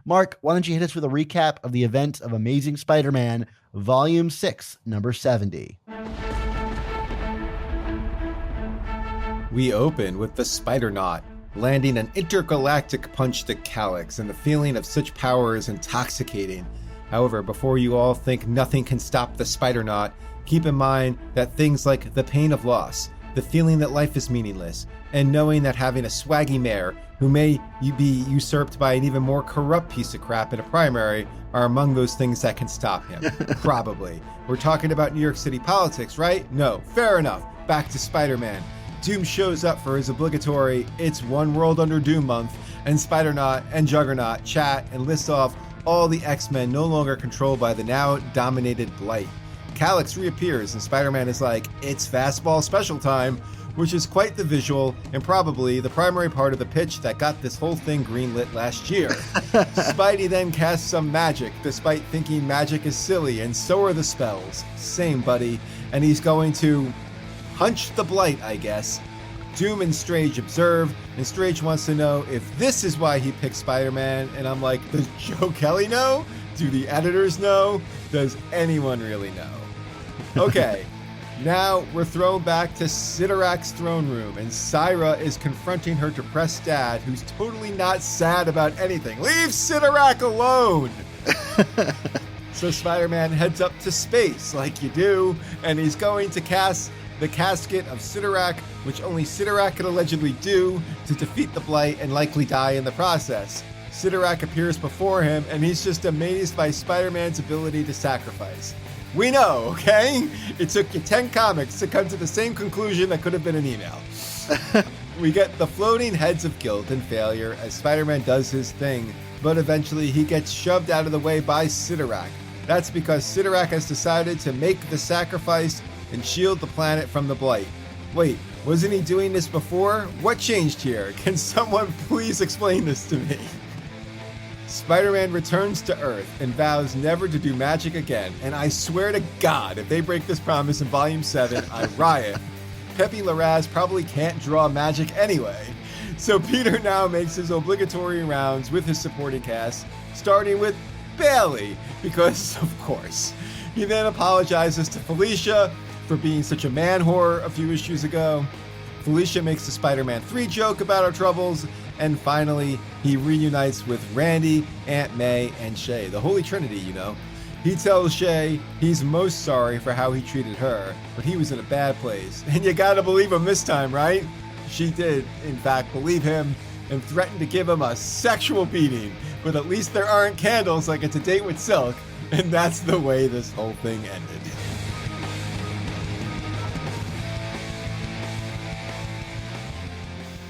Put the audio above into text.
Mark, why don't you hit us with a recap of the events of Amazing Spider-Man, Volume 6, number 70. We open with the Spider-Naut landing an intergalactic punch to Calyx, and the feeling of such power is intoxicating. However, before you all think nothing can stop the Spider-Naut, keep in mind that things like the pain of loss, the feeling that life is meaningless, and knowing that having a swaggy mayor who may be usurped by an even more corrupt piece of crap in a primary are among those things that can stop him. Probably. We're talking about New York City politics, right? No. Fair enough. Back to Spider-Man. Doom shows up for his obligatory It's One World Under Doom month, and Spider-Naut and Juggernaut chat and list off all the X-Men no longer controlled by the now dominated Blight. Calyx reappears and Spider-Man is like, it's fastball special time, which is quite the visual and probably the primary part of the pitch that got this whole thing greenlit last year. Spidey then casts some magic, despite thinking magic is silly, and so are the spells. Same, buddy. And he's going to punch the Blight, I guess. Doom and Strange observe, and Strange wants to know if this is why he picked Spider-Man, and I'm like, does Joe Kelly know? Do the editors know? Does anyone really know? Okay, now we're thrown back to Sidorak's throne room, and Syra is confronting her depressed dad, who's totally not sad about anything. Leave Sidorak alone! So Spider-Man heads up to space, like you do, and he's going to cast the casket of Sidorak, which only Sidorak could allegedly do, to defeat the Blight and likely die in the process. Sidorak appears before him, and he's just amazed by Spider-Man's ability to sacrifice. We know, okay? It took you 10 comics to come to the same conclusion that could have been an email. We get the floating heads of guilt and failure as Spider-Man does his thing, but eventually he gets shoved out of the way by Sidorak. That's because Sidorak has decided to make the sacrifice and shield the planet from the Blight. Wait, wasn't he doing this before? What changed here? Can someone please explain this to me? Spider-Man returns to Earth and vows never to do magic again, and I swear to God, if they break this promise in Volume 7, I riot. Pepe Larraz probably can't draw magic anyway. So Peter now makes his obligatory rounds with his supporting cast, starting with Bailey, because of course. He then apologizes to Felicia for being such a man whore a few issues ago. Felicia makes the Spider-Man 3 joke about our troubles, and finally, he reunites with Randy, Aunt May, and Shay, the Holy Trinity, you know. He tells Shay he's most sorry for how he treated her, but he was in a bad place. And you gotta believe him this time, right? She did, in fact, believe him and threatened to give him a sexual beating, but at least there aren't candles like it's a date with Silk, and that's the way this whole thing ended.